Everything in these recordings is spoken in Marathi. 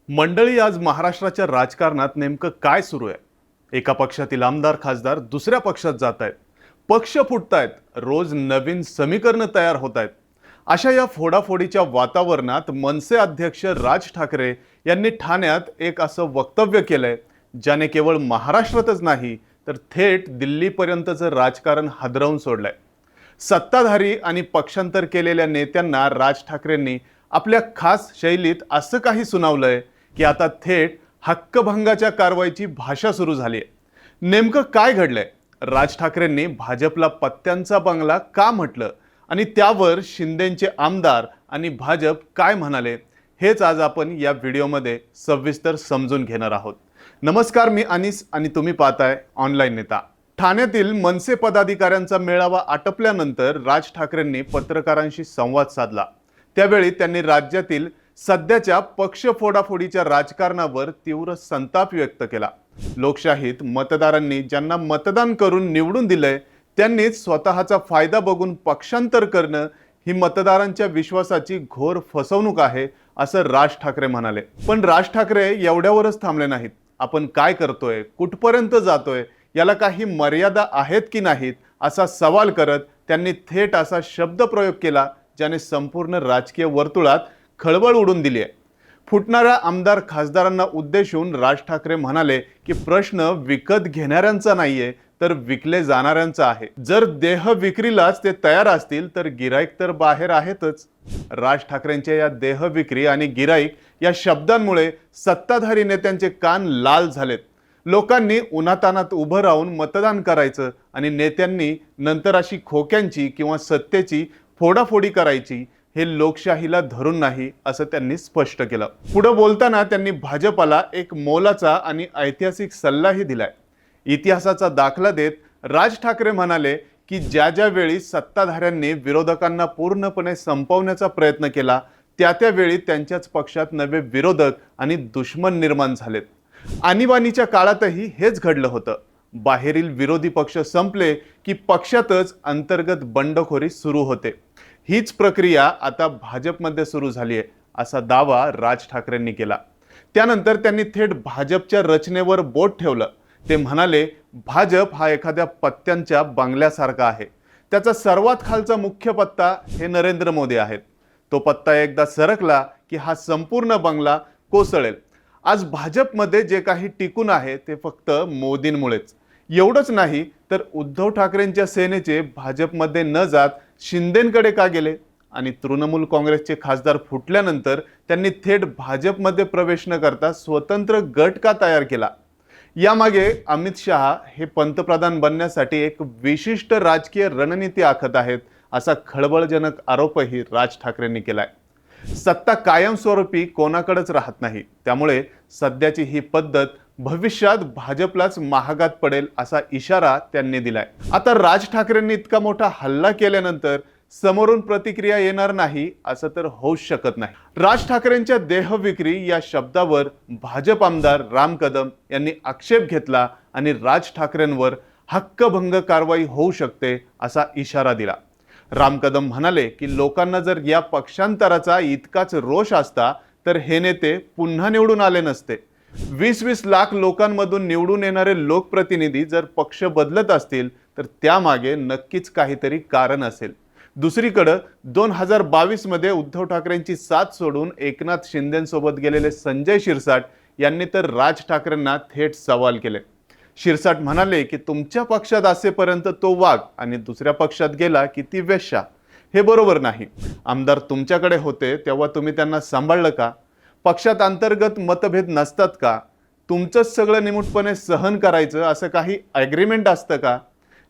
मंडळी, आज महाराष्ट्राच्या राजकारणात नेमकं काय सुरू आहे? एका पक्षातील आमदार खासदार दुसऱ्या पक्षात जात आहेत, पक्ष फुटतायत, रोज नवीन समीकरणं तयार होत आहेत. अशा या फोडाफोडीच्या वातावरणात मनसे अध्यक्ष राज ठाकरे यांनी ठाण्यात एक असं वक्तव्य केलंय, ज्याने केवळ महाराष्ट्रातच नाही तर थेट दिल्लीपर्यंतचं राजकारण हादरवून सोडलंय. सत्ताधारी आणि पक्षांतर केलेल्या नेत्यांना राज ठाकरेंनी आपल्या खास शैलीत असं काही सुनावलंय की आता थेट हक्कभंगाच्या कारवाईची भाषा सुरू झाली आहे. नेमकं काय घडलंय? राज ठाकरेंनी भाजपला पत्त्यांचा बंगला का म्हटलं आणि त्यावर शिंदेचे आमदार आणि भाजप काय म्हणाले, हेच आज आपण या व्हिडिओमध्ये सविस्तर समजून घेणार आहोत. नमस्कार, मी अनिस आणि तुम्ही पाहताय ऑनलाईन नेता. ठाण्यातील मनसे पदाधिकाऱ्यांचा मेळावा आटपल्यानंतर राज ठाकरेंनी पत्रकारांशी संवाद साधला. त्यावेळी त्यांनी राज्यातील सध्याच्या पक्ष फोडाफोडीच्या राजकारणावर तीव्र संताप व्यक्त केला. लोकशाहीत मतदारांनी ज्यांना मतदान करून निवडून दिलंय त्यांनीच स्वतःचा फायदा बघून पक्षांतर करणं ही मतदारांच्या विश्वासाची घोर फसवणूक आहे, असं राज ठाकरे म्हणाले. पण राज ठाकरे एवढ्यावरच थांबले नाहीत. आपण काय करतोय, कुठपर्यंत जातोय, याला काही मर्यादा आहेत की नाहीत, असा सवाल करत त्यांनी थेट असा शब्दप्रयोग केला ज्याने संपूर्ण राजकीय वर्तुळात खळबळ उडून दिली आहे. फुटणाऱ्या आमदार खासदारांना उद्देशून राज ठाकरे म्हणाले की प्रश्न विकत घेणाऱ्यांचा नाहीये तर विकले जाणाऱ्यांचा आहे. जर देह विक्रीलाच ते तयार असतील तर गिराईक तर बाहेर आहेतच. राज ठाकरेंच्या या देह विक्री आणि गिराईक या शब्दांमुळे सत्ताधारी नेत्यांचे कान लाल झालेत. लोकांनी उन्हातानात उभं राहून मतदान करायचं आणि नेत्यांनी नंतर अशी खोक्यांची किंवा सत्तेची फोडाफोडी करायची, हे लोकशाहीला धरून नाही, असं त्यांनी स्पष्ट केलं. पुढे बोलताना त्यांनी भाजपला एक मोलाचा आणि ऐतिहासिक सल्लाही दिलाय. इतिहासाचा दाखला देत राज ठाकरे म्हणाले की ज्या ज्या वेळी सत्ताधाऱ्यांनी विरोधकांना पूर्णपणे संपवण्याचा प्रयत्न केला त्यावेळी त्यांच्याच पक्षात नवे विरोधक आणि दुश्मन निर्माण झालेत. आणीबाणीच्या काळातही हेच घडलं होतं. बाहेरील विरोधी पक्ष संपले की पक्षातच अंतर्गत बंडखोरी सुरू होते. हीच प्रक्रिया आता भाजपमध्ये सुरू झाली आहे, असा दावा राज ठाकरेंनी केला. त्यानंतर त्यांनी थेट भाजपच्या रचनेवर बोट ठेवलं. ते म्हणाले, भाजप हा एखाद्या पत्त्यांच्या बंगल्यासारखा आहे. त्याचा सर्वात खालचा मुख्य पत्ता हे नरेंद्र मोदी आहेत. तो पत्ता एकदा सरकला की हा संपूर्ण बंगला कोसळेल. आज भाजपमध्ये जे काही टिकून आहे ते फक्त मोदींमुळेच. एवढंच नाही तर उद्धव ठाकरेंच्या सेनेचे भाजपमध्ये न जात शिंदेंकडे का गेले आणि तृणमूल काँग्रेसचे खासदार फुटल्यानंतर त्यांनी थेट भाजपमध्ये प्रवेश न करता स्वतंत्र गट का तयार केला? यामागे अमित शहा हे पंतप्रधान बनण्यासाठी एक विशिष्ट राजकीय रणनीती आखत आहेत, असा खळबळजनक आरोपही राज ठाकरेंनी केलाय. सत्ता कायमस्वरूपी कोणाकडेच राहत नाही, त्यामुळे सध्याची ही पद्धत भविष्यात भाजपलाच महागात पडेल, असा इशारा त्यांनी दिलाय. आता राज ठाकरेंनी इतका मोठा हल्ला केल्यानंतर समोरून प्रतिक्रिया येणार नाही असं तर होऊच शकत नाही. राज ठाकरेंच्या देहविक्री या शब्दावर भाजप आमदार राम कदम यांनी आक्षेप घेतला आणि राज ठाकरेंवर हक्कभंग कारवाई होऊ शकते असा इशारा दिला. राम कदम म्हणाले की लोकांना जर या पक्षांतराचा इतकाच रोष असता तर हे नेते पुन्हा निवडून आले नसते. 20-20 लाख लोकांमधून निवडून येणारे लोकप्रतिनिधी जर पक्ष बदलत असतील तर त्यामागे नक्कीच काहीतरी कारण असेल. दुसरीकडे 2022 मध्ये उद्धव ठाकरेंची साथ सोडून एकनाथ शिंदेंसोबत गेलेले संजय शिरसाट यांनी तर राज ठाकरेंना थेट सवाल केले. शिरसाट म्हणाले की तुमच्या पक्षात असेपर्यंत तो वाघ आणि दुसऱ्या पक्षात गेला की ती वेश्या. हे बरोबर नाही. आमदार तुमच्याकडे होते तेव्हा तुम्ही त्यांना सांभाळलं का? पक्षात अंतर्गत मतभेद नसतात का? तुमचंच सगळं निमूटपणे सहन करायचं असं काही ॲग्रीमेंट असतं का?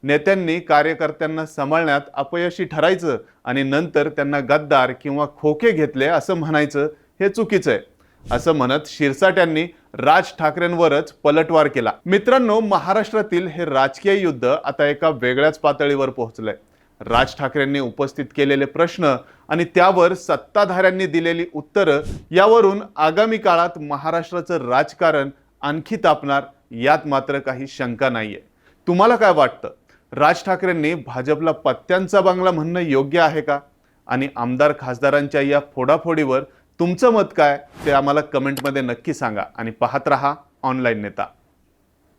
नेत्यांनी कार्यकर्त्यांना सांभाळण्यात अपयशी ठरायचं आणि नंतर त्यांना गद्दार किंवा खोके घेतले असं म्हणायचं, हे चुकीचं आहे, असं म्हणत शिरसाट यांनी राज ठाकरेंवरच पलटवार केला. मित्रांनो, महाराष्ट्रातील हे राजकीय युद्ध आता एका वेगळ्याच पातळीवर पोहोचलंय. राज ठाकरेंनी उपस्थित केलेले प्रश्न आणि त्यावर सत्ताधाऱ्यांनी दिलेली उत्तरं यावरून आगामी काळात महाराष्ट्राचं राजकारण आणखी तापणार, यात मात्र काही शंका नाहीये. तुम्हाला काय वाटतं? राज ठाकरेंनी भाजपला पत्त्यांचा बंगला म्हणणं योग्य आहे का? आणि आमदार खासदारांच्या या फोडाफोडीवर तुमचं मत काय ते आम्हाला कमेंटमध्ये नक्की सांगा आणि पाहत रहा ऑनलाईन नेता.